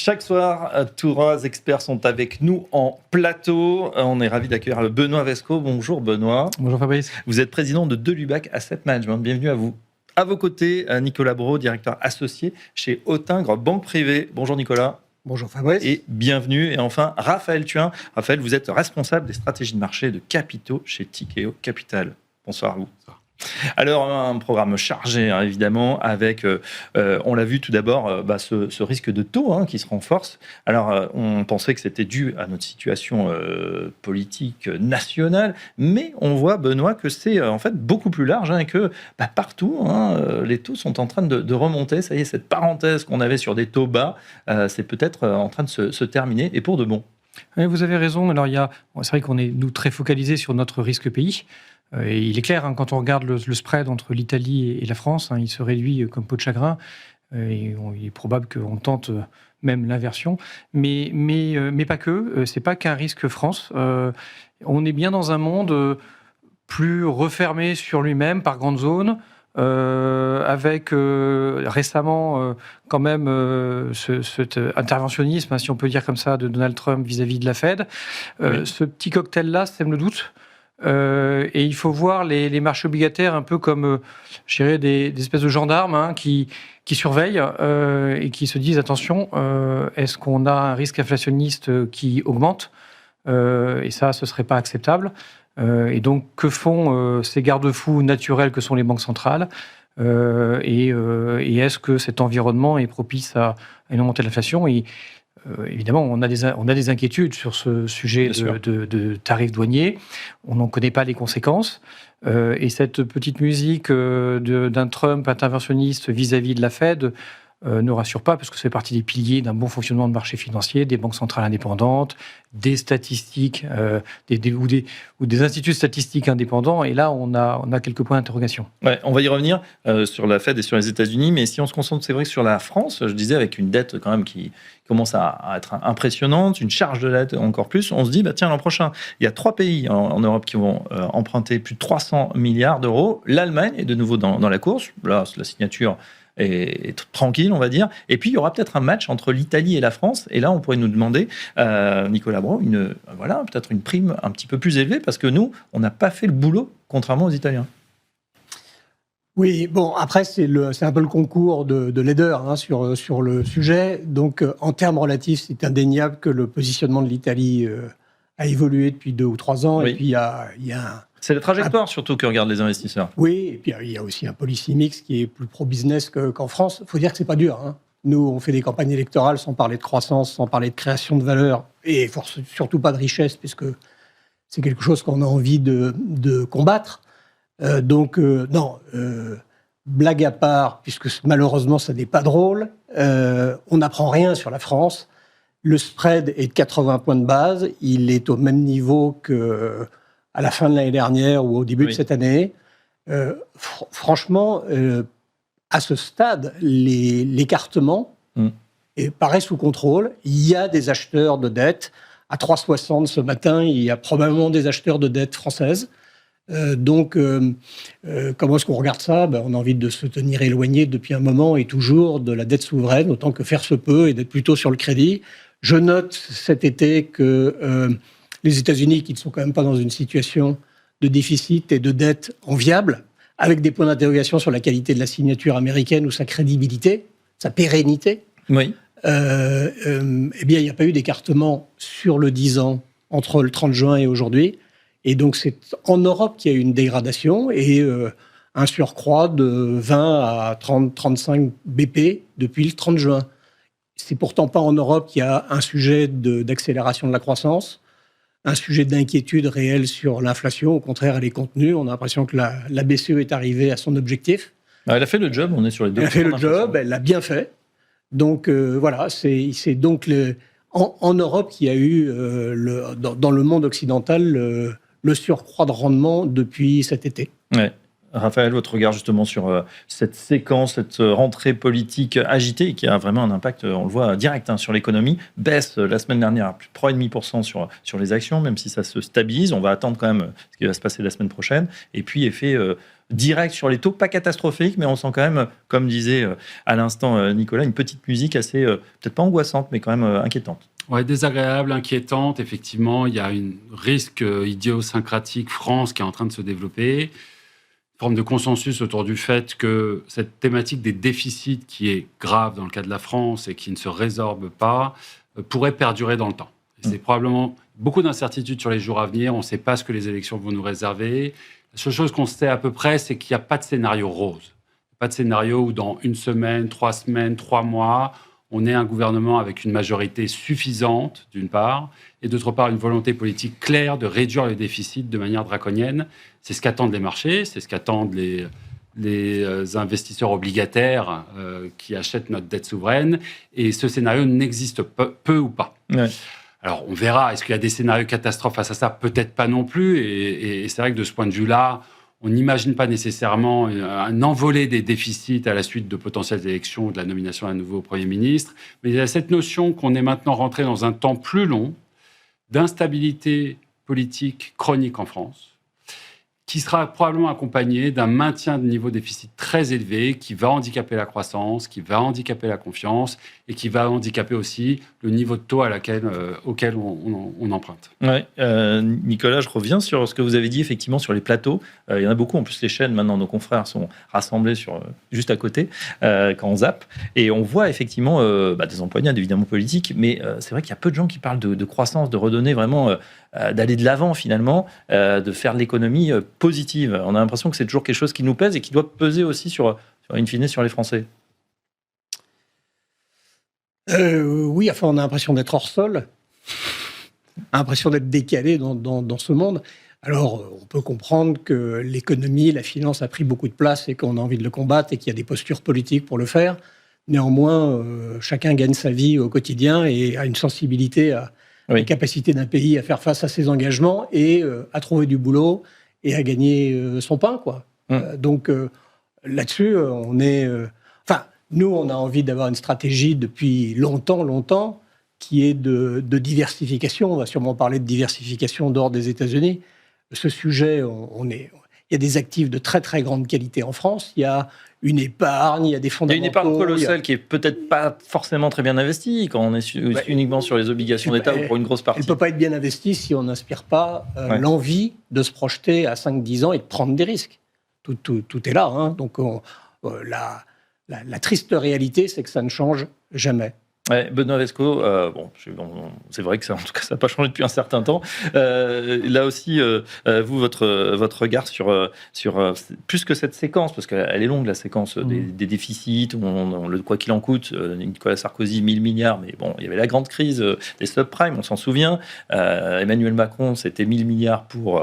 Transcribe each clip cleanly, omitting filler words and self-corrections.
Chaque soir, trois experts sont avec nous en plateau. On est ravis d'accueillir Benoît Vesco. Bonjour Benoît. Bonjour Fabrice. Vous êtes président de Delubac Asset Management. Bienvenue à vous. À vos côtés, Nicolas Brault, directeur associé chez Autingre Banque Privée. Bonjour Nicolas. Bonjour Fabrice. Et bienvenue. Et enfin, Raphaël Thuin. Raphaël, vous êtes responsable des stratégies de marché de capitaux chez Tikeo Capital. Bonsoir à vous. Bonsoir. Alors, un programme chargé, évidemment, avec, on l'a vu tout d'abord, ce risque de taux qui se renforce. Alors, on pensait que c'était dû à notre situation politique nationale, mais on voit, Benoît, que c'est en fait beaucoup plus large et que partout, les taux sont en train de remonter. Ça y est, cette parenthèse qu'on avait sur des taux bas, c'est peut-être en train de se terminer, et pour de bon. Oui, vous avez raison. Alors, c'est vrai qu'on est, nous, très focalisés sur notre risque pays. Et il est clair, quand on regarde le spread entre l'Italie et la France, il se réduit comme peau de chagrin. Et il est probable qu'on tente même l'inversion. Mais pas que. C'est pas qu'un risque France. On est bien dans un monde plus refermé sur lui-même par grandes zones. Avec récemment quand même cet interventionnisme, si on peut dire comme ça, de Donald Trump vis-à-vis de la Fed. Oui. Ce petit cocktail-là sème le doute. Et il faut voir les marchés obligataires un peu comme, je dirais, des espèces de gendarmes qui surveillent et qui se disent attention, est-ce qu'on a un risque inflationniste qui augmente et ça, ce serait pas acceptable. Et donc, que font ces garde-fous naturels que sont les banques centrales et est-ce que cet environnement est propice à une montée de l'inflation? Évidemment, on a des inquiétudes sur ce sujet de tarifs douaniers. On n'en connaît pas les conséquences. Et cette petite musique d'un Trump interventionniste vis-à-vis de la Fed ne rassure pas, parce que ça fait partie des piliers d'un bon fonctionnement de marché financier, des banques centrales indépendantes, des statistiques ou des instituts statistiques indépendants. Et là, on a quelques points d'interrogation. Ouais, on va y revenir sur la Fed et sur les États-Unis, mais si on se concentre, c'est vrai, sur la France, je disais, avec une dette quand même qui commence à être impressionnante, une charge de dette encore plus, on se dit, tiens, l'an prochain, il y a 3 pays en Europe qui vont emprunter plus de 300 milliards d'euros. L'Allemagne est de nouveau dans la course. Là, la signature est tranquille, on va dire. Et puis, il y aura peut-être un match entre l'Italie et la France. Et là, on pourrait nous demander, Nicolas Brault, peut-être une prime un petit peu plus élevée, parce que nous, on n'a pas fait le boulot, contrairement aux Italiens. Oui, bon, après, c'est un peu le concours de leader sur le sujet. Donc, en termes relatifs, c'est indéniable que le positionnement de l'Italie a évolué depuis 2 ou 3 ans. Oui. Et puis, il y a c'est la trajectoire surtout que regardent les investisseurs. Oui, et puis il y a aussi un policy mix qui est plus pro-business qu'en France. Il faut dire que c'est pas dur. Nous, on fait des campagnes électorales sans parler de croissance, sans parler de création de valeur, et surtout pas de richesse, puisque c'est quelque chose qu'on a envie de combattre. Blague à part, puisque malheureusement ça n'est pas drôle, on n'apprend rien sur la France. Le spread est de 80 points de base, il est au même niveau que à la fin de l'année dernière ou au début de cette année. Franchement, à ce stade, l'écartement paraît sous contrôle. Il y a des acheteurs de dettes. À 3,60 ce matin, il y a probablement des acheteurs de dettes françaises. Comment est-ce qu'on regarde ça ? On a envie de se tenir éloigné depuis un moment et toujours de la dette souveraine, autant que faire se peut, et d'être plutôt sur le crédit. Je note cet été que les États-Unis, qui ne sont quand même pas dans une situation de déficit et de dette enviable, avec des points d'interrogation sur la qualité de la signature américaine ou sa crédibilité, sa pérennité, oui. Il n'y a pas eu d'écartement sur le 10 ans entre le 30 juin et aujourd'hui. Et donc, c'est en Europe qu'il y a eu une dégradation et un surcroît de 20 à 30, 35 BP depuis le 30 juin. C'est pourtant pas en Europe qu'il y a un sujet d'accélération de la croissance, un sujet d'inquiétude réelle sur l'inflation. Au contraire, elle est contenue. On a l'impression que la BCE est arrivée à son objectif. Elle a fait le job, on est sur les 2%. Elle a fait le job, elle l'a bien fait. Donc voilà, c'est donc en Europe qu'il y a eu, dans le monde occidental, le surcroît de rendement depuis cet été. Ouais. Raphaël, votre regard justement sur cette séquence, cette rentrée politique agitée qui a vraiment un impact, on le voit, direct sur l'économie. Baisse la semaine dernière à plus de 3,5% sur les actions, même si ça se stabilise. On va attendre quand même ce qui va se passer la semaine prochaine. Et puis, effet direct sur les taux, pas catastrophique, mais on sent quand même, comme disait à l'instant Nicolas, une petite musique assez, peut-être pas angoissante, mais quand même inquiétante. Ouais, désagréable, inquiétante. Effectivement, il y a un risque idiosyncratique France qui est en train de se développer. Une forme de consensus autour du fait que cette thématique des déficits, qui est grave dans le cas de la France et qui ne se résorbe pas, pourrait perdurer dans le temps. Et c'est probablement beaucoup d'incertitudes sur les jours à venir. On ne sait pas ce que les élections vont nous réserver. La seule chose qu'on sait à peu près, c'est qu'il n'y a pas de scénario rose. Pas de scénario où dans 1 semaine, 3 semaines, 3 mois, on ait un gouvernement avec une majorité suffisante, d'une part, et d'autre part, une volonté politique claire de réduire le déficit de manière draconienne. C'est ce qu'attendent les marchés, c'est ce qu'attendent les investisseurs obligataires qui achètent notre dette souveraine. Et ce scénario n'existe peu ou pas. Ouais. Alors, on verra. Est-ce qu'il y a des scénarios catastrophes face à ça ? Peut-être pas non plus. Et c'est vrai que de ce point de vue-là, on n'imagine pas nécessairement un envolé des déficits à la suite de potentielles élections ou de la nomination d'un nouveau Premier ministre. Mais il y a cette notion qu'on est maintenant rentré dans un temps plus long d'instabilité politique chronique en France, qui sera probablement accompagné d'un maintien de niveau de déficit très élevé, qui va handicaper la croissance, qui va handicaper la confiance et qui va handicaper aussi le niveau de taux auquel on emprunte. Ouais, Nicolas, je reviens sur ce que vous avez dit effectivement sur les plateaux. Il y en a beaucoup, en plus les chaînes maintenant, nos confrères sont rassemblés juste à côté quand on zappe. Et on voit effectivement des empoignades évidemment politiques, mais c'est vrai qu'il y a peu de gens qui parlent de croissance, de redonner vraiment... d'aller de l'avant finalement, de faire de l'économie positive. On a l'impression que c'est toujours quelque chose qui nous pèse et qui doit peser aussi in fine sur les Français. Oui, enfin on a l'impression d'être hors sol, l'impression d'être décalé dans ce monde. Alors on peut comprendre que l'économie, la finance a pris beaucoup de place et qu'on a envie de le combattre et qu'il y a des postures politiques pour le faire. Néanmoins, chacun gagne sa vie au quotidien et a une sensibilité à la capacité d'un pays à faire face à ses engagements et à trouver du boulot et à gagner son pain, quoi. Donc là-dessus, on est... nous, on a envie d'avoir une stratégie depuis longtemps, qui est de diversification. On va sûrement parler de diversification dehors des États-Unis. Ce sujet, il y a des actifs de très, très grande qualité en France. Il y a une épargne, il y a des fondamentaux. Il y a une épargne colossale qui est peut-être pas forcément très bien investie quand on est uniquement sur les obligations d'État ou pour une grosse partie. Elle ne peut pas être bien investie si on n'inspire pas l'envie de se projeter à 5-10 ans et de prendre des risques. Tout est là. Hein. Donc la triste réalité, c'est que ça ne change jamais. Ouais, Benoît Vesco, c'est vrai que ça, en tout cas, ça n'a pas changé depuis un certain temps. Là aussi, vous, votre regard sur plus que cette séquence, parce qu'elle est longue, la séquence des déficits, le quoi qu'il en coûte, Nicolas Sarkozy, 1000 milliards, mais bon, il y avait la grande crise des subprimes, on s'en souvient. Emmanuel Macron, c'était 1000 milliards pour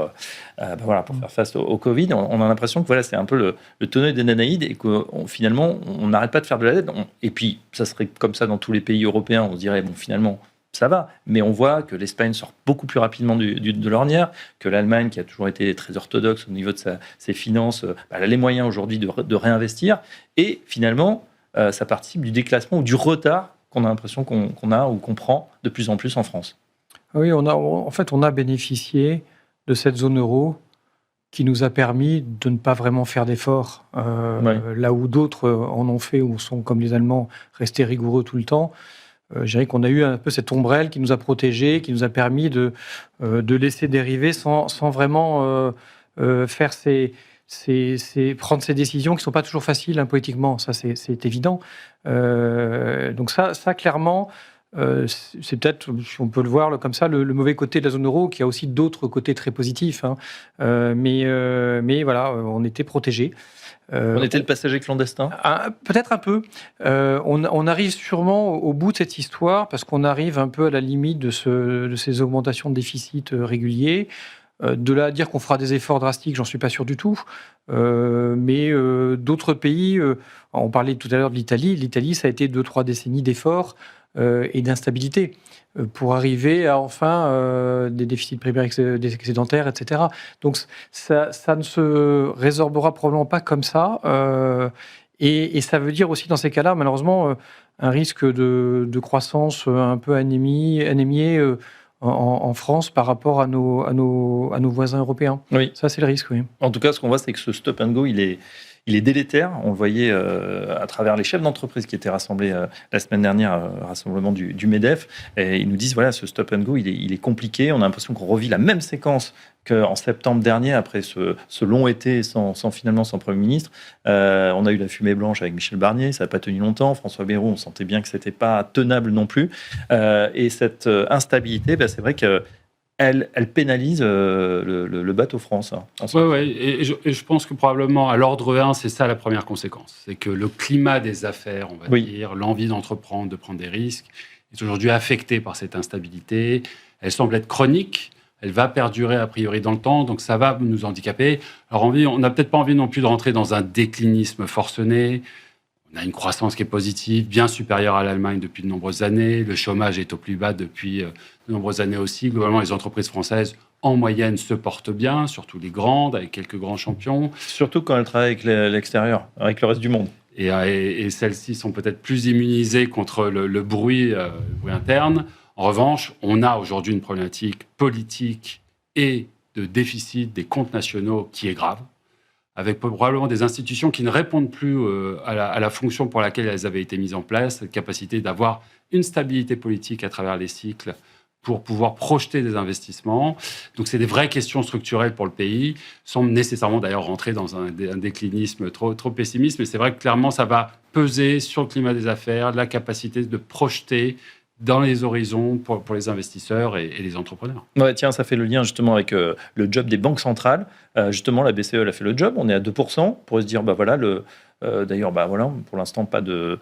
faire face au Covid. On a l'impression que c'est un peu le tonneau des Danaïdes et que finalement, on n'arrête pas de faire de la dette. Et puis, ça serait comme ça dans tous les pays européens, on se dirait, finalement, ça va. Mais on voit que l'Espagne sort beaucoup plus rapidement de l'ornière, que l'Allemagne, qui a toujours été très orthodoxe au niveau de ses finances, elle a les moyens aujourd'hui de réinvestir. Et finalement, ça participe du déclassement ou du retard qu'on a l'impression qu'on a ou qu'on prend de plus en plus en France. Oui, on a bénéficié de cette zone euro qui nous a permis de ne pas vraiment faire d'efforts, là où d'autres en ont fait, ou sont, comme les Allemands, restés rigoureux tout le temps. Je dirais qu'on a eu un peu cette ombrelle qui nous a protégés, qui nous a permis de laisser dériver sans vraiment faire prendre ces décisions qui ne sont pas toujours faciles politiquement, ça c'est évident. Donc ça clairement... c'est peut-être, si on peut le voir comme ça, le mauvais côté de la zone euro, qui a aussi d'autres côtés très positifs. Mais voilà, on était protégés. On était le passager clandestin ? Peut-être un peu. On arrive sûrement au bout de cette histoire, parce qu'on arrive un peu à la limite de ces augmentations de déficit réguliers. De là à dire qu'on fera des efforts drastiques, j'en suis pas sûr du tout. Mais d'autres pays, on parlait tout à l'heure de l'Italie. L'Italie, ça a été 2-3 décennies d'efforts. et d'instabilité pour arriver à enfin des déficits primaires excédentaires, etc. Donc ça ne se résorbera probablement pas comme ça. Et ça veut dire aussi dans ces cas-là, malheureusement, un risque de croissance un peu anémiée en France par rapport à nos voisins européens. Oui. Ça, c'est le risque, oui. En tout cas, ce qu'on voit, c'est que ce stop and go, il est délétère. On le voyait à travers les chefs d'entreprise qui étaient rassemblés la semaine dernière, rassemblement du MEDEF. Et ils nous disent, voilà, ce stop and go, il est compliqué. On a l'impression qu'on revit la même séquence qu'en septembre dernier, après ce long été sans Premier ministre. On a eu la fumée blanche avec Michel Barnier, ça n'a pas tenu longtemps. François Bayrou, on sentait bien que ce n'était pas tenable non plus. Et cette instabilité, c'est vrai que elle pénalise le bateau France. Oui, et je pense que probablement à l'ordre 1, c'est ça la première conséquence. C'est que le climat des affaires, on va dire, l'envie d'entreprendre, de prendre des risques, est aujourd'hui affecté par cette instabilité. Elle semble être chronique, elle va perdurer a priori dans le temps, donc ça va nous handicaper. Alors on n'a peut-être pas envie non plus de rentrer dans un déclinisme forcené. On a une croissance qui est positive, bien supérieure à l'Allemagne depuis de nombreuses années. Le chômage est au plus bas depuis de nombreuses années aussi. Globalement, les entreprises françaises, en moyenne, se portent bien, surtout les grandes, avec quelques grands champions. Surtout quand elles travaillent avec l'extérieur, avec le reste du monde. Et celles-ci sont peut-être plus immunisées contre le bruit interne. En revanche, on a aujourd'hui une problématique politique et de déficit des comptes nationaux qui est grave, avec probablement des institutions qui ne répondent plus à la fonction pour laquelle elles avaient été mises en place, cette capacité d'avoir une stabilité politique à travers les cycles pour pouvoir projeter des investissements. Donc, c'est des vraies questions structurelles pour le pays, sans nécessairement d'ailleurs rentrer dans un déclinisme trop pessimiste, mais c'est vrai que clairement, ça va peser sur le climat des affaires, la capacité de projeter dans les horizons pour les investisseurs et les entrepreneurs. Ouais, tiens, ça fait le lien justement avec le job des banques centrales. Justement, la BCE elle a fait le job. On est à 2%. On pourrait se dire, d'ailleurs, pour l'instant, pas de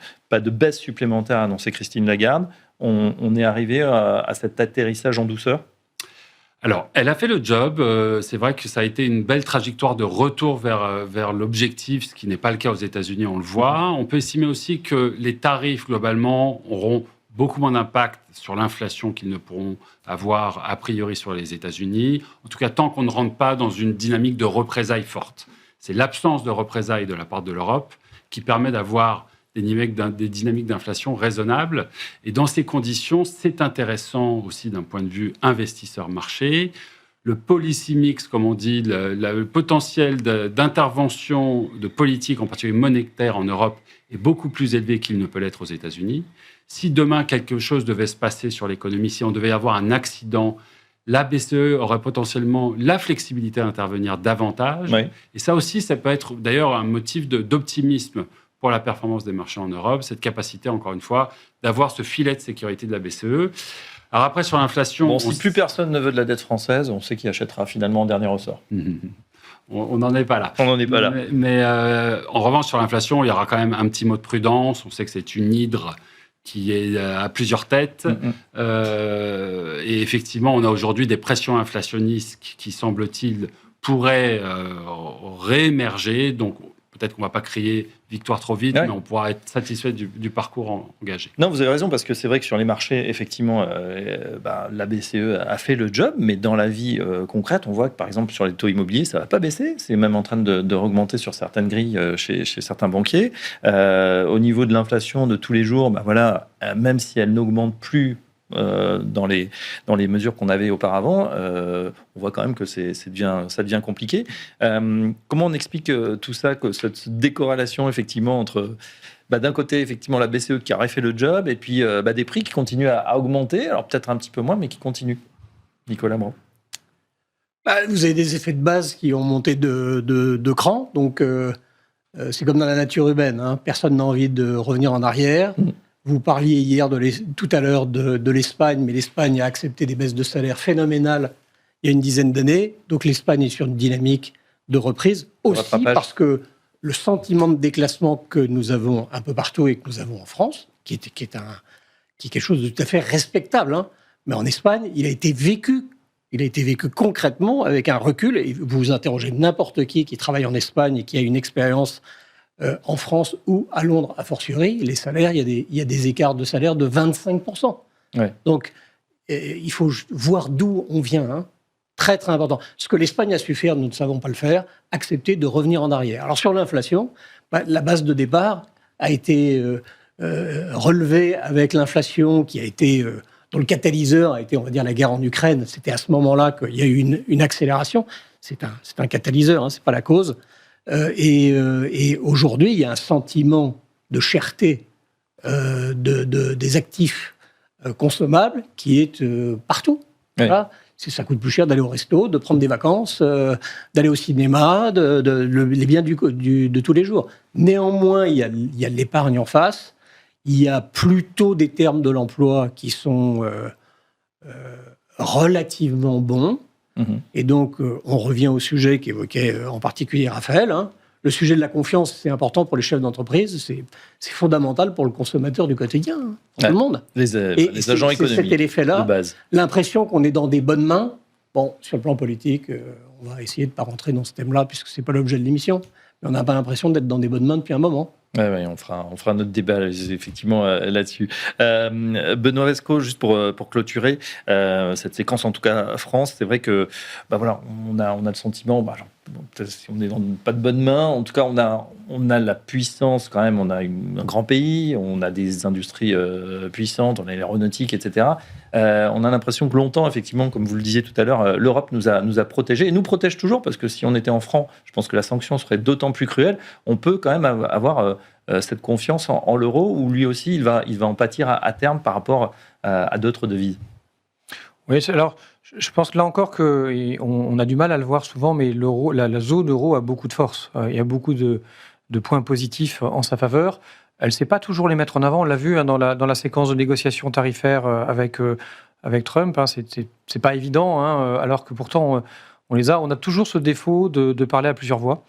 baisse supplémentaire a annoncé Christine Lagarde. On est arrivé à cet atterrissage en douceur. Alors, elle a fait le job. C'est vrai que ça a été une belle trajectoire de retour vers l'objectif, ce qui n'est pas le cas aux États-Unis, on le voit. On peut estimer aussi que les tarifs, globalement, auront beaucoup moins d'impact sur l'inflation qu'ils ne pourront avoir a priori sur les États-Unis. En tout cas, tant qu'on ne rentre pas dans une dynamique de représailles forte. C'est l'absence de représailles de la part de l'Europe qui permet d'avoir des dynamiques d'inflation raisonnables. Et dans ces conditions, c'est intéressant aussi d'un point de vue investisseur-marché. Le policy mix, comme on dit, le potentiel d'intervention de politique, en particulier monétaire en Europe, est beaucoup plus élevé qu'il ne peut l'être aux États-Unis. Si demain, quelque chose devait se passer sur l'économie, si on devait avoir un accident, la BCE aurait potentiellement la flexibilité d'intervenir davantage. Oui. Et ça aussi, ça peut être d'ailleurs un motif d'optimisme pour la performance des marchés en Europe, cette capacité, encore une fois, d'avoir ce filet de sécurité de la BCE. Alors après, sur l'inflation... si plus personne ne veut de la dette française, on sait qui achètera finalement en dernier ressort. On n'en est pas là. On n'en est pas là. Mais en revanche, sur l'inflation, il y aura quand même un petit mot de prudence. On sait que c'est une hydre qui est à plusieurs têtes. Et effectivement, on a aujourd'hui des pressions inflationnistes qui semble-t-il, pourraient réémerger. Donc, peut-être qu'on ne va pas crier victoire trop vite, mais on pourra être satisfait du parcours engagé. Non, vous avez raison, parce que c'est vrai que sur les marchés, effectivement, la BCE a fait le job, mais dans la vie concrète, on voit que, par exemple, sur les taux immobiliers, ça ne va pas baisser. C'est même en train de augmenter sur certaines grilles chez certains banquiers. Au niveau de l'inflation de tous les jours, même si elle n'augmente plus dans les mesures qu'on avait auparavant, on voit quand même que ça devient compliqué. Comment on explique tout ça, que cette décorrélation effectivement entre d'un côté effectivement la BCE qui aurait fait le job et puis des prix qui continuent à augmenter, alors peut-être un petit peu moins, mais qui continuent. Nicolas Brand. Vous avez des effets de base qui ont monté de cran, donc c'est comme dans la nature humaine, hein. Personne n'a envie de revenir en arrière. Vous parliez tout à l'heure de l'Espagne, mais l'Espagne a accepté des baisses de salaire phénoménales il y a une dizaine d'années. Donc l'Espagne est sur une dynamique de reprise aussi parce que le sentiment de déclassement que nous avons un peu partout et que nous avons en France, qui est quelque chose de tout à fait respectable, hein, mais en Espagne, il a été vécu concrètement avec un recul. Et vous interrogez n'importe qui travaille en Espagne et qui a une expérience en France ou à Londres, a fortiori, les salaires, il y a des écarts de salaire de 25%. Ouais. Donc, il faut voir d'où on vient. Hein. Très, très important. Ce que l'Espagne a su faire, nous ne savons pas le faire, accepter de revenir en arrière. Alors, sur l'inflation, la base de départ a été relevée avec l'inflation qui a été... dont le catalyseur a été, on va dire, la guerre en Ukraine. C'était à ce moment-là qu'il y a eu une accélération. C'est un catalyseur, hein, c'est pas la cause. Et aujourd'hui, il y a un sentiment de cherté des actifs consommables qui est partout. Oui. Voilà. Ça coûte plus cher d'aller au resto, de prendre des vacances, d'aller au cinéma, les biens de tous les jours. Néanmoins, il y a l'épargne en face. Il y a plutôt des termes de l'emploi qui sont relativement bons. Mmh. Et donc, on revient au sujet qu'évoquait en particulier Raphaël. Hein. Le sujet de la confiance, c'est important pour les chefs d'entreprise. C'est fondamental pour le consommateur du quotidien, hein, pour tout le monde. Les agents économiques, c'est cet effet-là, de base. L'impression qu'on est dans des bonnes mains. Bon, sur le plan politique, on va essayer de ne pas rentrer dans ce thème-là, puisque ce n'est pas l'objet de l'émission. Mais on n'a pas l'impression d'être dans des bonnes mains depuis un moment. Ouais, on fera notre débat effectivement là-dessus. Benoît Vesco, juste pour clôturer cette séquence, en tout cas France, c'est vrai que voilà, on a le sentiment, peut-être si on n'est pas de bonnes mains, en tout cas on a la puissance quand même, on a un grand pays, on a des industries puissantes, on a l'aéronautique, etc. On a l'impression que longtemps, effectivement, comme vous le disiez tout à l'heure, l'Europe nous a protégés et nous protège toujours, parce que si on était en franc, je pense que la sanction serait d'autant plus cruelle. On peut quand même avoir cette confiance en l'euro, où lui aussi il va en pâtir à terme par rapport à d'autres devises. Oui, alors je pense que là encore on a du mal à le voir souvent, mais l'euro, la zone euro a beaucoup de force. Il y a beaucoup de points positifs en sa faveur. Elle ne sait pas toujours les mettre en avant. On l'a vu dans la séquence de négociations tarifaires avec Trump. Hein, c'est pas évident, hein, alors que pourtant on a toujours ce défaut de parler à plusieurs voix.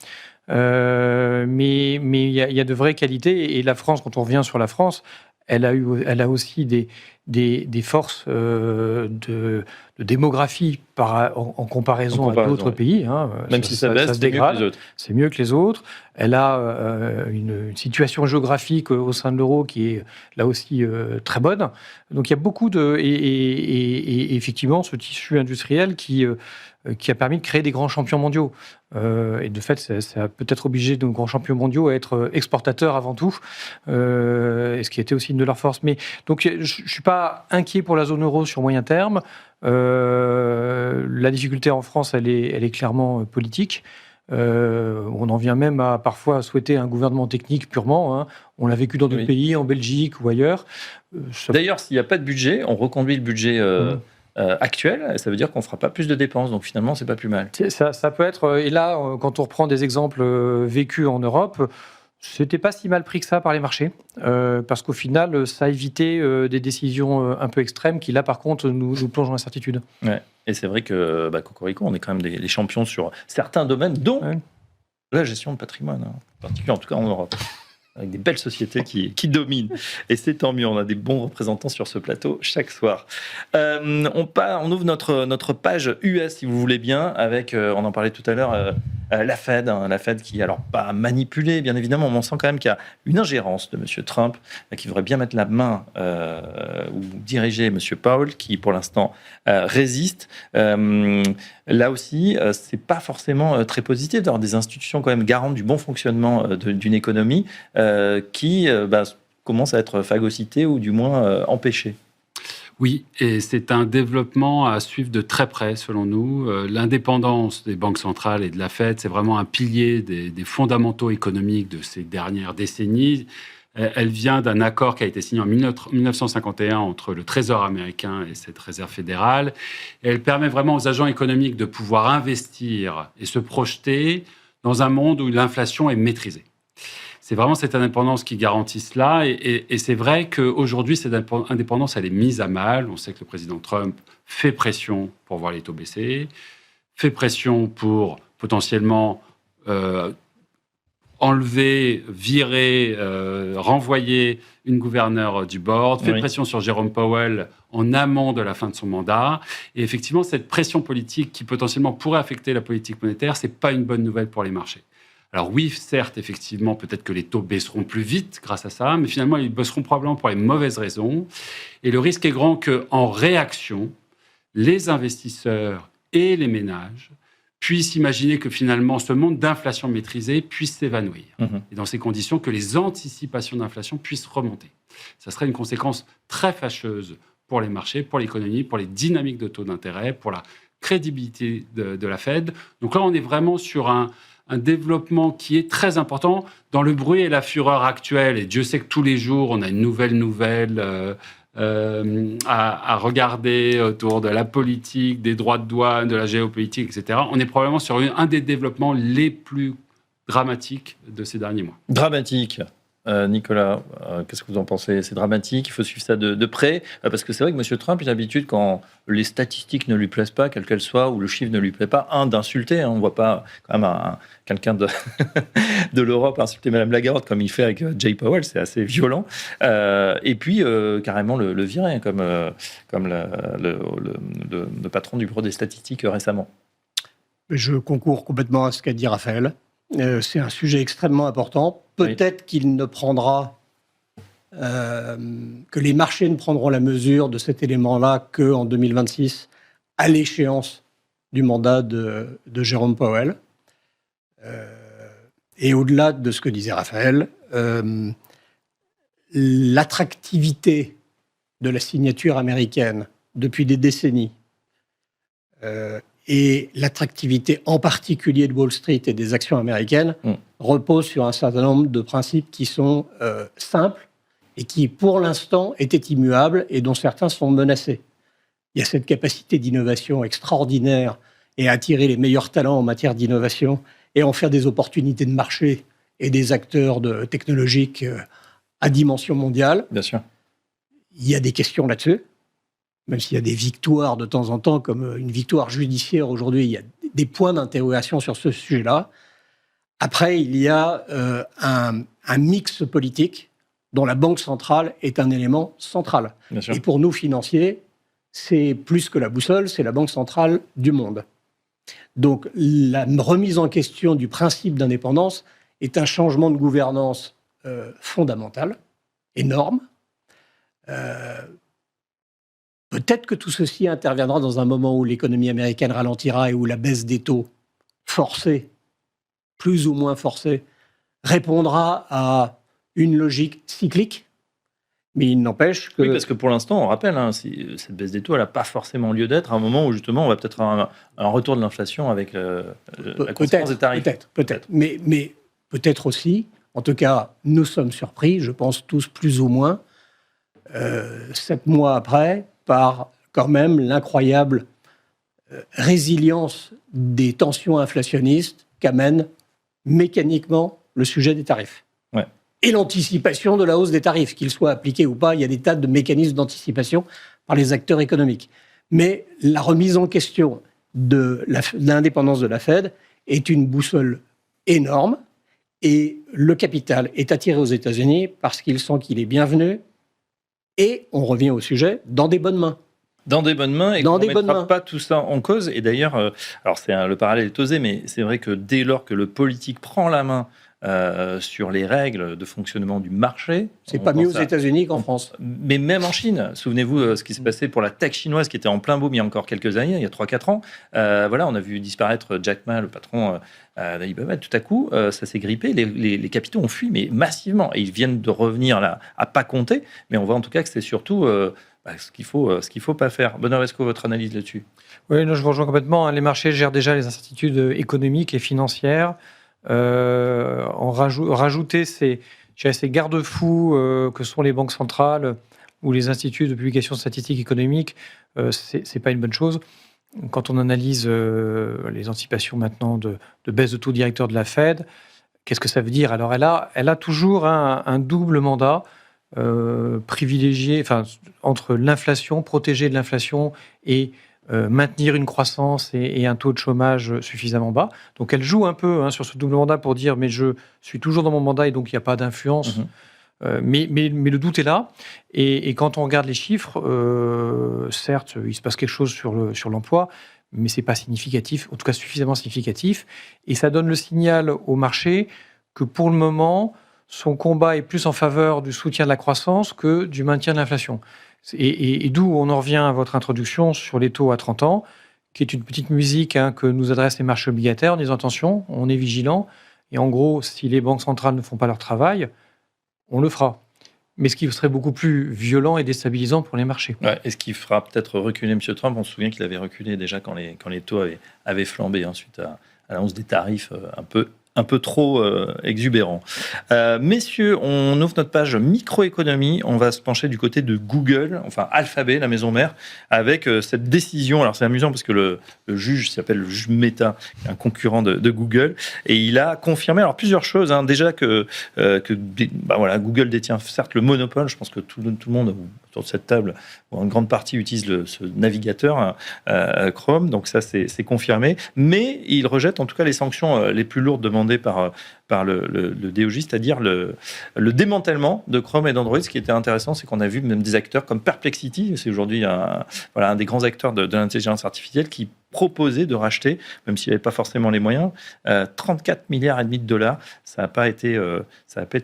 Mais il y a de vraies qualités, et la France, quand on revient sur la France, elle a aussi des forces de démographie en comparaison à d'autres pays. Hein. Même si ça baisse, se dégrade, c'est mieux que les autres. Elle a une situation géographique au sein de l'euro qui est là aussi très bonne. Donc il y a beaucoup et effectivement ce tissu industriel qui a permis de créer des grands champions mondiaux. Et de fait, ça a peut-être obligé nos grands champions mondiaux à être exportateurs avant tout, et ce qui était aussi une de leurs forces. Mais donc, je ne suis pas inquiet pour la zone euro sur moyen terme. La difficulté en France, elle est clairement politique. On en vient même à parfois souhaiter un gouvernement technique purement. Hein. On l'a vécu dans d'autres pays, en Belgique ou ailleurs. D'ailleurs, s'il n'y a pas de budget, on reconduit le budget actuel, ça veut dire qu'on ne fera pas plus de dépenses. Donc finalement, c'est pas plus mal. Ça peut être... Et là, quand on reprend des exemples vécus en Europe, c'était pas si mal pris que ça par les marchés, parce qu'au final, ça a évité des décisions un peu extrêmes qui, là, par contre, nous plongent dans l'incertitude. Ouais. Et c'est vrai que Cocorico, on est quand même les champions sur certains domaines, dont la gestion de patrimoine, hein, en particulier, en tout cas en Europe. Avec des belles sociétés qui dominent. Et c'est tant mieux, on a des bons représentants sur ce plateau chaque soir. On ouvre notre page US, si vous voulez bien, avec, on en parlait tout à l'heure, la Fed. La Fed qui, alors pas manipulée, bien évidemment, mais on sent quand même qu'il y a une ingérence de M. Trump, qui voudrait bien mettre la main ou diriger M. Powell, qui pour l'instant résiste. Là aussi, c'est pas forcément très positif d'avoir des institutions quand même garantes du bon fonctionnement d'une économie qui commence à être phagocytée ou du moins empêchée. Oui, et c'est un développement à suivre de très près, selon nous. L'indépendance des banques centrales et de la Fed, c'est vraiment un pilier des fondamentaux économiques de ces dernières décennies. Elle vient d'un accord qui a été signé en 1951 entre le Trésor américain et cette réserve fédérale. Et elle permet vraiment aux agents économiques de pouvoir investir et se projeter dans un monde où l'inflation est maîtrisée. C'est vraiment cette indépendance qui garantit cela. Et c'est vrai qu'aujourd'hui, cette indépendance, elle est mise à mal. On sait que le président Trump fait pression pour voir les taux baisser, fait pression pour potentiellement enlever, virer, renvoyer une gouverneure du board, fait pression sur Jérôme Powell en amont de la fin de son mandat. Et effectivement, cette pression politique qui potentiellement pourrait affecter la politique monétaire, ce n'est pas une bonne nouvelle pour les marchés. Alors oui, certes, effectivement, peut-être que les taux baisseront plus vite grâce à ça, mais finalement, ils baisseront probablement pour les mauvaises raisons. Et le risque est grand qu'en réaction, les investisseurs et les ménages puissent imaginer que finalement, ce monde d'inflation maîtrisée puisse s'évanouir. Et dans ces conditions, que les anticipations d'inflation puissent remonter. Ça serait une conséquence très fâcheuse pour les marchés, pour l'économie, pour les dynamiques de taux d'intérêt, pour la crédibilité de la Fed. Donc là, on est vraiment sur un développement qui est très important dans le bruit et la fureur actuelle. Et Dieu sait que tous les jours, on a une nouvelle à regarder autour de la politique, des droits de douane, de la géopolitique, etc. On est probablement sur un des développements les plus dramatiques de ces derniers mois. Dramatique. Nicolas, qu'est-ce que vous en pensez? C'est dramatique, il faut suivre ça de près, parce que c'est vrai que M. Trump a l'habitude, quand les statistiques ne lui plaisent pas, quelles qu'elles soient, ou le chiffre ne lui plaît pas, d'insulter. On ne voit pas quand même quelqu'un de l'Europe insulter Mme Lagarde comme il fait avec Jay Powell, c'est assez violent. Et puis, carrément le virer, comme le patron du Bureau des statistiques récemment. Je concours complètement à ce qu'a dit Raphaël. C'est un sujet extrêmement important. Peut-être qu'il ne prendra, que les marchés ne prendront la mesure de cet élément-là qu'en 2026, à l'échéance du mandat de Jérôme Powell. Et au-delà de ce que disait Raphaël, l'attractivité de la signature américaine depuis des décennies et l'attractivité en particulier de Wall Street et des actions américaines repose sur un certain nombre de principes qui sont simples et qui, pour l'instant, étaient immuables et dont certains sont menacés. Il y a cette capacité d'innovation extraordinaire et à attirer les meilleurs talents en matière d'innovation et en faire des opportunités de marché et des acteurs technologiques à dimension mondiale. Bien sûr. Il y a des questions là-dessus. Même s'il y a des victoires de temps en temps, comme une victoire judiciaire aujourd'hui, il y a des points d'interrogation sur ce sujet-là. Après, il y a un mix politique dont la Banque centrale est un élément central. Et pour nous, financiers, c'est plus que la boussole, c'est la Banque centrale du monde. Donc, la remise en question du principe d'indépendance est un changement de gouvernance fondamental, énorme. Peut-être que tout ceci interviendra dans un moment où l'économie américaine ralentira et où la baisse des taux forcée, plus ou moins forcée, répondra à une logique cyclique. Mais il n'empêche que... Oui, parce que pour l'instant, on rappelle, cette baisse des taux, elle n'a pas forcément lieu d'être à un moment où justement on va peut-être avoir un retour de l'inflation avec la conséquence des tarifs. Peut-être. Mais peut-être aussi, en tout cas, nous sommes surpris, je pense tous plus ou moins, 7 mois après, par quand même l'incroyable résilience des tensions inflationnistes qu'amène mécaniquement le sujet des tarifs. Ouais. Et l'anticipation de la hausse des tarifs, qu'ils soient appliqués ou pas, il y a des tas de mécanismes d'anticipation par les acteurs économiques. Mais la remise en question de l'indépendance de la Fed est une boussole énorme et le capital est attiré aux États-Unis parce qu'il sent qu'il est bienvenu. Et on revient au sujet, dans des bonnes mains. Dans des bonnes mains, et qu'on ne mettra pas tout ça en cause. Et d'ailleurs, alors le parallèle est osé, mais c'est vrai que dès lors que le politique prend la main sur les règles de fonctionnement du marché... C'est pas mieux aux États-Unis qu'en France. Mais même en Chine. Souvenez-vous ce qui s'est passé pour la tech chinoise qui était en plein boom il y a encore quelques années, il y a 3-4 ans. Voilà, on a vu disparaître Jack Ma, le patron d'Alibaba. Tout à coup, ça s'est grippé. Les capitaux ont fui, mais massivement. Et ils viennent de revenir là, à pas compter. Mais on voit en tout cas que c'est surtout ce qu'il faut pas faire. Benoît Rescaux, votre analyse là-dessus? Oui, je vous rejoins complètement. Les marchés gèrent déjà les incertitudes économiques et financières. Rajouter ces garde-fous que sont les banques centrales ou les instituts de publication de statistiques économiques, c'est pas une bonne chose. Quand on analyse les anticipations maintenant de baisse de taux directeur de la Fed, qu'est-ce que ça veut dire? Alors, elle a toujours un double mandat privilégié, entre l'inflation, protéger de l'inflation et maintenir une croissance et un taux de chômage suffisamment bas. Donc elle joue un peu sur ce double mandat pour dire mais je suis toujours dans mon mandat et donc il n'y a pas d'influence. Mais le doute est là. Et quand on regarde les chiffres, certes, il se passe quelque chose sur l'emploi, mais ce n'est pas significatif, en tout cas suffisamment significatif. Et ça donne le signal au marché que pour le moment, son combat est plus en faveur du soutien de la croissance que du maintien de l'inflation. Et d'où on en revient à votre introduction sur les taux à 30 ans, qui est une petite musique que nous adressent les marchés obligataires en disant attention, on est vigilant. Et en gros, si les banques centrales ne font pas leur travail, on le fera. Mais ce qui serait beaucoup plus violent et déstabilisant pour les marchés. Ouais, et ce qui fera peut-être reculer M. Trump, on se souvient qu'il avait reculé déjà quand les taux avaient flambé suite à la hausse des tarifs un peu trop exubérant. Messieurs, on ouvre notre page microéconomie. On va se pencher du côté de Google, enfin Alphabet, la maison mère, avec cette décision. Alors c'est amusant parce que le juge s'appelle le juge Meta, un concurrent de Google, et il a confirmé plusieurs choses. Déjà que Google détient certes le monopole. Je pense que tout le monde autour de cette table, ou en grande partie, utilise ce navigateur Chrome. Donc ça, c'est confirmé. Mais il rejette en tout cas les sanctions les plus lourdes demandées par le DOJ, c'est-à-dire le démantèlement de Chrome et d'Android. Ce qui était intéressant, c'est qu'on a vu même des acteurs comme Perplexity, c'est aujourd'hui un des grands acteurs de l'intelligence artificielle, qui proposait de racheter, même s'il n'avait pas forcément les moyens, 34 milliards et demi de dollars. Ça n'a pas été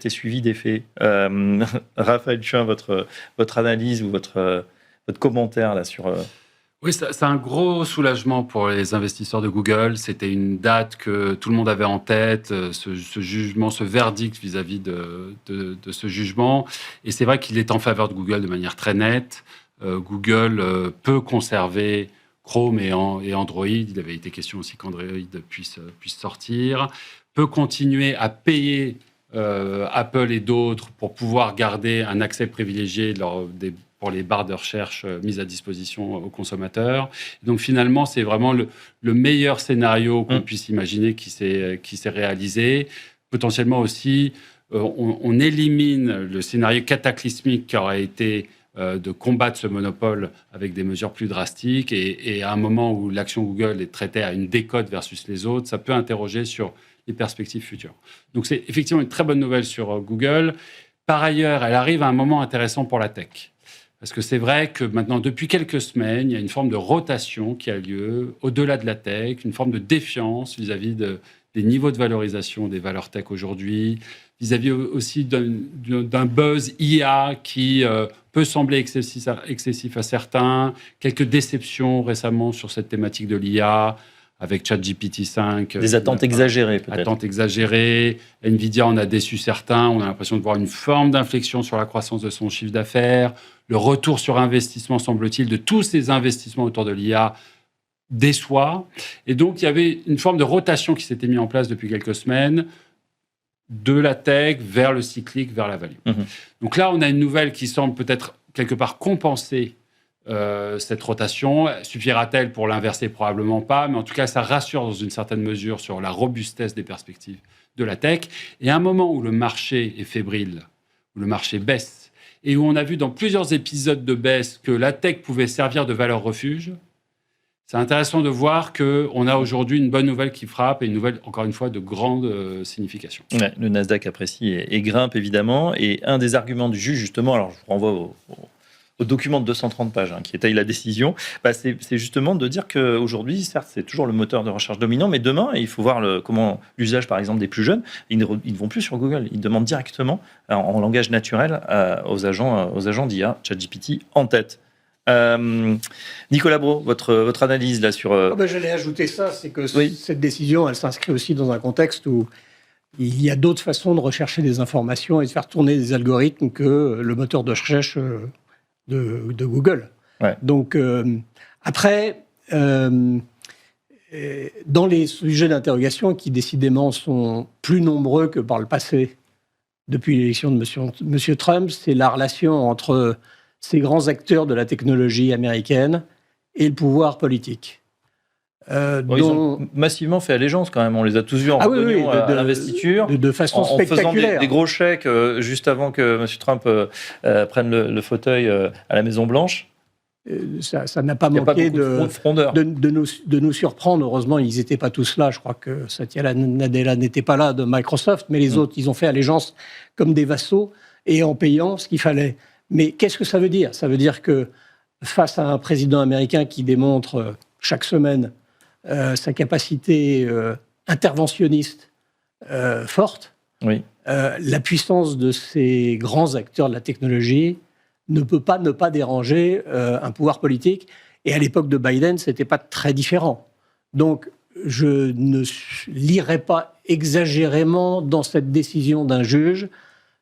suivi d'effet. Raphaël Thuin, votre analyse ou votre commentaire là sur... Oui, c'est un gros soulagement pour les investisseurs de Google. C'était une date que tout le monde avait en tête, ce jugement, ce verdict vis-à-vis de ce jugement. Et c'est vrai qu'il est en faveur de Google de manière très nette. Google peut conserver Chrome et Android. Il avait été question aussi qu'Android puisse sortir. Peut continuer à payer Apple et d'autres pour pouvoir garder un accès privilégié pour les barres de recherche mises à disposition aux consommateurs. Donc finalement, c'est vraiment le meilleur scénario qu'on puisse imaginer qui s'est réalisé. Potentiellement aussi, on élimine le scénario cataclysmique qui aurait été de combattre ce monopole avec des mesures plus drastiques. Et à un moment où l'action Google est traitée à une décote versus les autres, ça peut interroger sur les perspectives futures. Donc c'est effectivement une très bonne nouvelle sur Google. Par ailleurs, elle arrive à un moment intéressant pour la tech. Parce que c'est vrai que maintenant, depuis quelques semaines, il y a une forme de rotation qui a lieu au-delà de la tech, une forme de défiance vis-à-vis des niveaux de valorisation des valeurs tech aujourd'hui, vis-à-vis aussi d'un buzz IA qui peut sembler excessif à certains, quelques déceptions récemment sur cette thématique de l'IA, avec ChatGPT 5. Des attentes exagérées, peut-être. Attentes exagérées. Nvidia en a déçu certains. On a l'impression de voir une forme d'inflexion sur la croissance de son chiffre d'affaires. Le retour sur investissement, semble-t-il, de tous ces investissements autour de l'IA déçoit. Et donc, il y avait une forme de rotation qui s'était mise en place depuis quelques semaines de la tech vers le cyclique, vers la value. Donc là, on a une nouvelle qui semble peut-être quelque part compenser cette rotation. Suffira-t-elle pour l'inverser? Probablement pas, mais en tout cas, ça rassure dans une certaine mesure sur la robustesse des perspectives de la tech. Et à un moment où le marché est fébrile, où le marché baisse, et où on a vu dans plusieurs épisodes de baisse que la tech pouvait servir de valeur refuge, c'est intéressant de voir qu'on a aujourd'hui une bonne nouvelle qui frappe et une nouvelle, encore une fois, de grande signification. Ouais, le Nasdaq apprécie et grimpe, évidemment. Et un des arguments du juge, justement, alors je vous renvoie au document de 230 pages qui étaye la décision, c'est justement de dire qu'aujourd'hui, certes, c'est toujours le moteur de recherche dominant, mais demain, il faut voir comment l'usage, par exemple, des plus jeunes, ils ne vont plus sur Google. Ils demandent directement, en langage naturel, aux agents d'IA, ChatGPT en tête. Nicolas Brault, votre analyse là sur... J'allais ajouter ça, c'est que cette décision, elle s'inscrit aussi dans un contexte où il y a d'autres façons de rechercher des informations et de faire tourner des algorithmes que le moteur de recherche de Google. Ouais. Donc, après, dans les sujets d'interrogation qui décidément sont plus nombreux que par le passé, depuis l'élection de M. Trump, c'est la relation entre ces grands acteurs de la technologie américaine et le pouvoir politique. Ils ont massivement fait allégeance quand même. On les a tous vus en réunion à l'investiture. De façon spectaculaire. En faisant des gros chèques juste avant que M. Trump prenne le fauteuil à la Maison-Blanche. Ça n'a pas manqué de nous surprendre. Heureusement, ils n'étaient pas tous là. Je crois que Satya Nadella n'était pas là de Microsoft, mais les autres, ils ont fait allégeance comme des vassaux et en payant ce qu'il fallait. Mais qu'est-ce que ça veut dire? Ça veut dire que face à un président américain qui démontre chaque semaine sa capacité interventionniste forte, Oui. la puissance de ces grands acteurs de la technologie ne peut pas ne pas déranger un pouvoir politique. Et à l'époque de Biden, ce n'était pas très différent. Donc, je ne lirai pas exagérément dans cette décision d'un juge.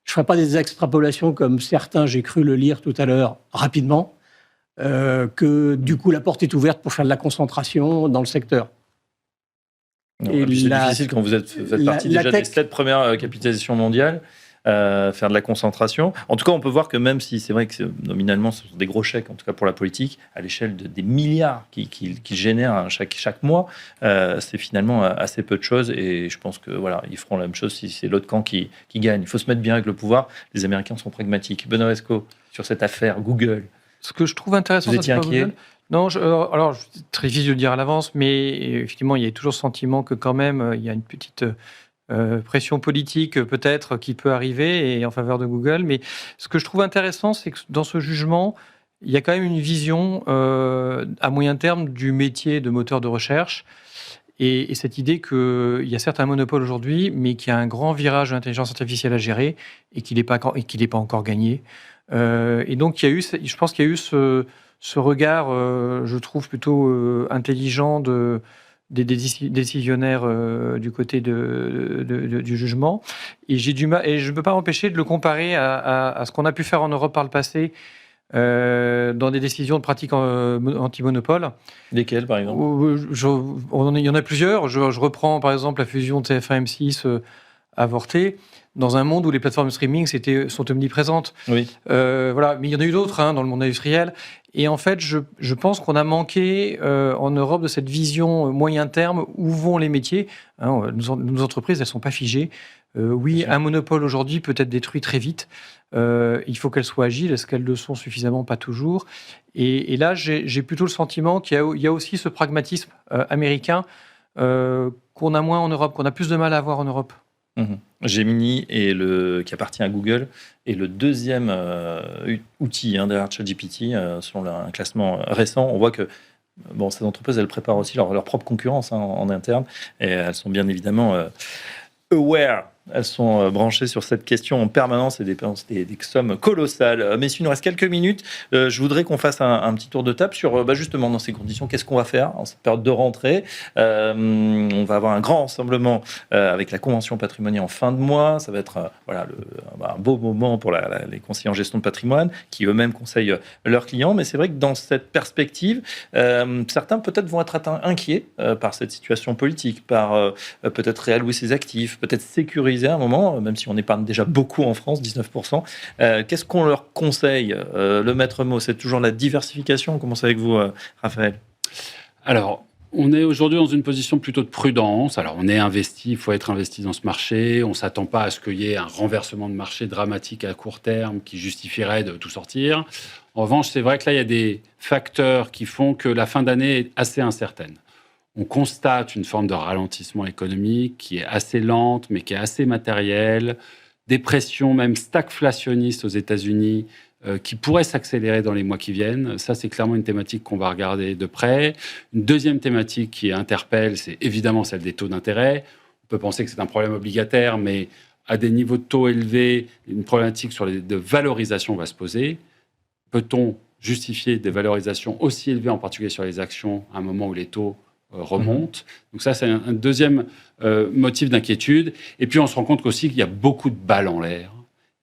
Je ne ferai pas des extrapolations comme certains, j'ai cru le lire tout à l'heure, rapidement, que du coup la porte est ouverte pour faire de la concentration dans le secteur. Non, c'est difficile quand vous faites partie déjà des 7 premières capitalisations mondiales. Faire de la concentration. En tout cas, on peut voir que même si c'est vrai que nominalement, ce sont des gros chèques, en tout cas pour la politique, à l'échelle des milliards qu'ils génèrent chaque mois, c'est finalement assez peu de choses. Et je pense que voilà, ils feront la même chose si c'est l'autre camp qui gagne. Il faut se mettre bien avec le pouvoir. Les Américains sont pragmatiques. Benoît Lescaut, sur cette affaire Google. Ce que je trouve intéressant, vous étiez inquiet? Non, alors c'est très difficile de le dire à l'avance, mais effectivement, il y a toujours ce sentiment que quand même, il y a une petite pression politique peut-être qui peut arriver et en faveur de Google. Mais ce que je trouve intéressant, c'est que dans ce jugement, il y a quand même une vision à moyen terme du métier de moteur de recherche et cette idée qu'il y a certes un monopole aujourd'hui, mais qu'il y a un grand virage de l'intelligence artificielle à gérer et qu'il n'est pas encore gagné. Et donc, je pense qu'il y a eu ce regard, je trouve, plutôt intelligent des décisionnaires du côté du jugement. Et j'ai du mal, et je ne peux pas m'empêcher de le comparer à ce qu'on a pu faire en Europe par le passé dans des décisions de pratique anti-monopole. Lesquelles, par exemple? Il y en a plusieurs. Je reprends, par exemple, la fusion TF1-M6 avortée. Dans un monde où les plateformes de streaming sont omniprésentes. Oui. Voilà. Mais il y en a eu d'autres dans le monde industriel. Et en fait, je pense qu'on a manqué en Europe de cette vision moyen terme, où vont les métiers. Nos entreprises, elles ne sont pas figées. Oui, un monopole aujourd'hui peut être détruit très vite. Il faut qu'elles soient agiles. Est-ce qu'elles le sont suffisamment? Pas toujours. Et là, j'ai plutôt le sentiment qu'il y a aussi ce pragmatisme américain qu'on a moins en Europe, qu'on a plus de mal à avoir en Europe. Gemini, qui appartient à Google, est le deuxième outil derrière ChatGPT, selon un classement récent. On voit que ces entreprises, elles préparent aussi leur propre concurrence en interne, et elles sont bien évidemment aware. Elles sont branchées sur cette question en permanence et dépensent des sommes colossales. Messieurs, il nous reste quelques minutes. Je voudrais qu'on fasse un petit tour de table sur, justement, dans ces conditions, qu'est-ce qu'on va faire en cette période de rentrée. On va avoir un grand rassemblement avec la Convention patrimoniale en fin de mois. Ça va être un beau moment pour les conseillers en gestion de patrimoine qui eux-mêmes conseillent leurs clients. Mais c'est vrai que dans cette perspective, certains peut-être vont être inquiets par cette situation politique, par peut-être réallouer ses actifs, peut-être sécuriser à un moment, même si on épargne déjà beaucoup en France, 19%. Qu'est-ce qu'on leur conseille? Le maître mot, c'est toujours la diversification. On commence avec vous, Raphaël. Alors, on est aujourd'hui dans une position plutôt de prudence. Alors, on est investi, il faut être investi dans ce marché. On ne s'attend pas à ce qu'il y ait un renversement de marché dramatique à court terme qui justifierait de tout sortir. En revanche, c'est vrai que là, il y a des facteurs qui font que la fin d'année est assez incertaine. On constate une forme de ralentissement économique qui est assez lente, mais qui est assez matérielle. Des pressions même stagflationnistes aux États-Unis qui pourraient s'accélérer dans les mois qui viennent. Ça, c'est clairement une thématique qu'on va regarder de près. Une deuxième thématique qui interpelle, c'est évidemment celle des taux d'intérêt. On peut penser que c'est un problème obligataire, mais à des niveaux de taux élevés, une problématique de valorisation va se poser. Peut-on justifier des valorisations aussi élevées, en particulier sur les actions, à un moment où les taux remonte. Donc ça, c'est un deuxième motif d'inquiétude. Et puis, on se rend compte qu'aussi qu'il y a beaucoup de balles en l'air.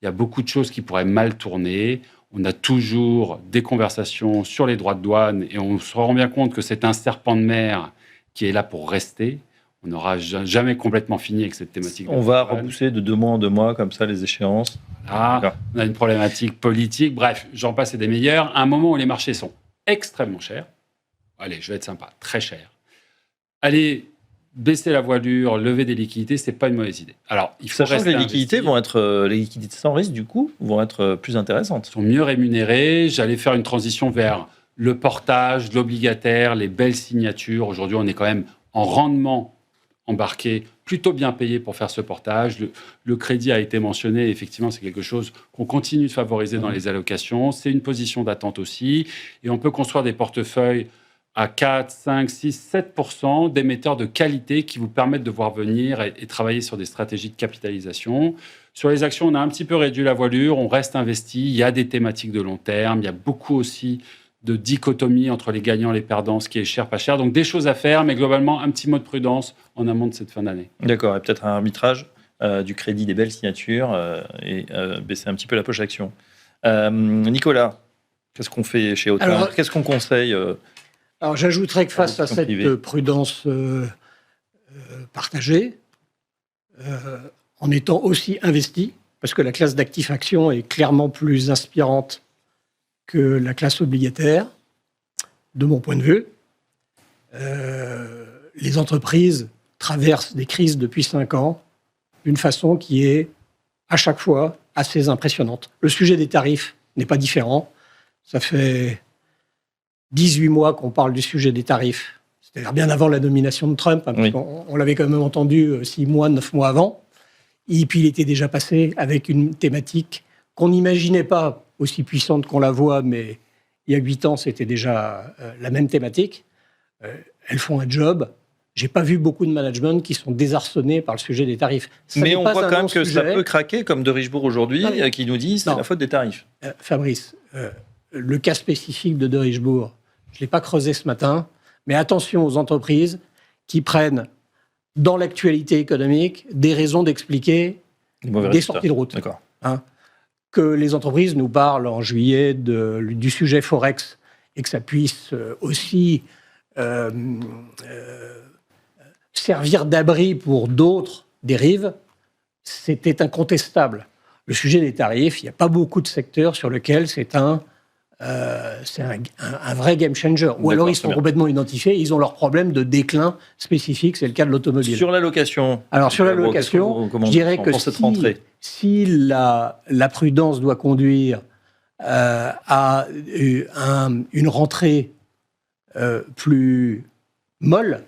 Il y a beaucoup de choses qui pourraient mal tourner. On a toujours des conversations sur les droits de douane et on se rend bien compte que c'est un serpent de mer qui est là pour rester. On n'aura jamais complètement fini avec cette thématique. On va repousser de 2 mois en 2 mois, comme ça, les échéances. On a une problématique politique. Bref, j'en passe et des meilleurs. À un moment où les marchés sont extrêmement chers, allez, je vais être sympa, très chers, aller baisser la voilure, lever des liquidités, c'est pas une mauvaise idée. Alors, il faut sachant que les liquidités les liquidités sans risque, du coup, vont être plus intéressantes. Elles sont mieux rémunérées. J'allais faire une transition vers le portage, l'obligataire, les belles signatures. Aujourd'hui, on est quand même en rendement embarqué, plutôt bien payé pour faire ce portage. Le crédit a été mentionné. Effectivement, c'est quelque chose qu'on continue de favoriser dans les allocations. C'est une position d'attente aussi. Et on peut construire des portefeuilles à 4, 5, 6, 7% d'émetteurs de qualité qui vous permettent de voir venir et travailler sur des stratégies de capitalisation. Sur les actions, on a un petit peu réduit la voilure, on reste investi, il y a des thématiques de long terme, il y a beaucoup aussi de dichotomie entre les gagnants et les perdants, ce qui est cher, pas cher. Donc des choses à faire, mais globalement, un petit mot de prudence en amont de cette fin d'année. D'accord, et peut-être un arbitrage du crédit des belles signatures et baisser un petit peu la poche action. Nicolas, qu'est-ce qu'on fait chez Autain? Qu'est-ce qu'on conseille Alors j'ajouterais que face à cette prudence partagée, en étant aussi investi, parce que la classe d'actifs actions est clairement plus inspirante que la classe obligataire, de mon point de vue. Les entreprises traversent des crises depuis 5 ans d'une façon qui est, à chaque fois, assez impressionnante. Le sujet des tarifs n'est pas différent. Ça fait 18 mois qu'on parle du sujet des tarifs, c'est-à-dire bien avant la nomination de Trump, parce qu'on l'avait quand même entendu 6 mois, 9 mois avant. Et puis il était déjà passé avec une thématique qu'on n'imaginait pas aussi puissante qu'on la voit, mais il y a 8 ans, c'était déjà la même thématique. Elles font un job. J'ai pas vu beaucoup de management qui sont désarçonnés par le sujet des tarifs. Mais on voit quand même que ça peut craquer, comme de Richebourg aujourd'hui, qui nous dit c'est la faute des tarifs. Fabrice, le cas spécifique de Richebourg, je ne l'ai pas creusé ce matin, mais attention aux entreprises qui prennent dans l'actualité économique des raisons d'expliquer des sorties de route. D'accord. Que les entreprises nous parlent en juillet du sujet Forex et que ça puisse aussi servir d'abri pour d'autres dérives, c'était incontestable. Le sujet des tarifs, il n'y a pas beaucoup de secteurs sur lesquels c'est un vrai game changer. Ou alors ils sont complètement identifiés, ils ont leurs problèmes de déclin spécifique, c'est le cas de l'automobile. Sur la location, alors sur la location, je dirais que si la prudence doit conduire à une rentrée plus molle,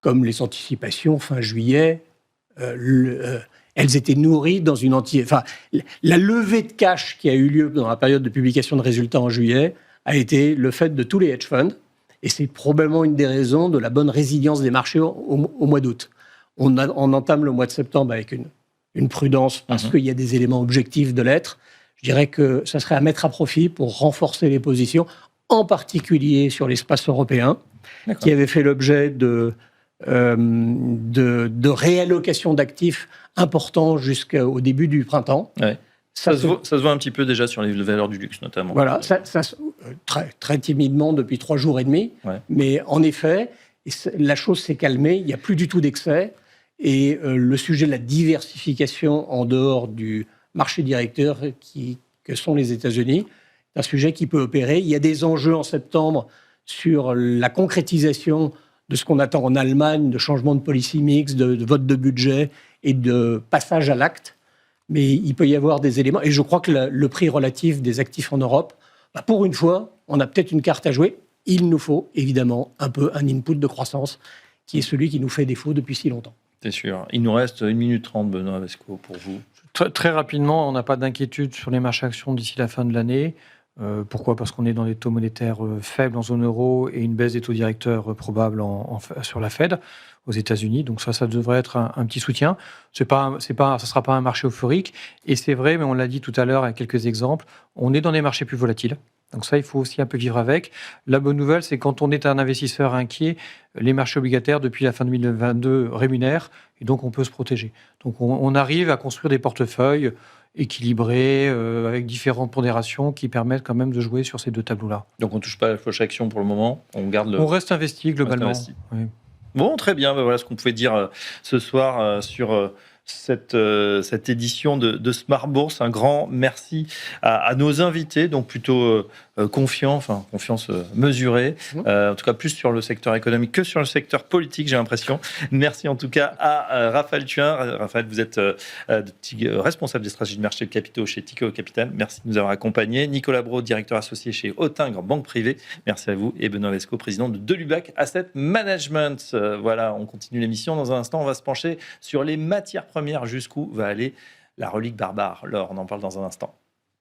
comme les anticipations fin juillet, elles étaient nourries dans une la levée de cash qui a eu lieu dans la période de publication de résultats en juillet a été le fait de tous les hedge funds, et c'est probablement une des raisons de la bonne résilience des marchés au mois d'août. On entame le mois de septembre avec une prudence parce qu'il y a des éléments objectifs de l'être. Je dirais que ça serait à mettre à profit pour renforcer les positions, en particulier sur l'espace européen, qui avait fait l'objet de réallocation d'actifs importants jusqu'au début du printemps. Ouais. Ça se voit un petit peu déjà sur les valeurs du luxe, notamment. Voilà, très, très timidement depuis 3 jours et demi. Ouais. Mais en effet, la chose s'est calmée, il n'y a plus du tout d'excès. Et le sujet de la diversification en dehors du marché directeur que sont les États-Unis, c'est un sujet qui peut opérer. Il y a des enjeux en septembre sur la concrétisation de ce qu'on attend en Allemagne, de changement de policy mix, de vote de budget et de passage à l'acte. Mais il peut y avoir des éléments. Et je crois que le prix relatif des actifs en Europe, pour une fois, on a peut-être une carte à jouer. Il nous faut évidemment un peu un input de croissance qui est celui qui nous fait défaut depuis si longtemps. C'est sûr. Il nous reste 1 minute 30, Benoît Vesco, pour vous. Très rapidement, on n'a pas d'inquiétude sur les marchés actions d'ici la fin de l'année. Pourquoi ? Parce qu'on est dans des taux monétaires faibles en zone euro et une baisse des taux directeurs probable sur la Fed aux États-Unis. Donc ça devrait être un petit soutien. Ça sera pas un marché euphorique. Et c'est vrai, mais on l'a dit tout à l'heure avec quelques exemples, on est dans des marchés plus volatiles. Donc ça, il faut aussi un peu vivre avec. La bonne nouvelle, c'est quand on est un investisseur inquiet, les marchés obligataires, depuis la fin de 2022, rémunèrent, et donc on peut se protéger. Donc on arrive à construire des portefeuilles équilibrés, avec différentes pondérations qui permettent quand même de jouer sur ces 2 tableaux-là. Donc on ne touche pas à la poche action pour le moment, on reste investi globalement. Oui. Bon, très bien, voilà ce qu'on pouvait dire ce soir sur cette édition de Smart Bourse. Un grand merci à nos invités, donc plutôt confiance mesurée, en tout cas plus sur le secteur économique que sur le secteur politique, j'ai l'impression. Merci en tout cas à Raphaël Thuin. Raphaël, vous êtes responsable des stratégies de marché de capitaux chez Tikehau Capital. Merci de nous avoir accompagnés. Nicolas Braud, directeur associé chez Autain, banque privée. Merci à vous. Et Benoît Vesco, président de Delubac Asset Management. Voilà, on continue l'émission. Dans un instant, on va se pencher sur les matières premières. Jusqu'où va aller la relique barbare ? L'or, on en parle dans un instant.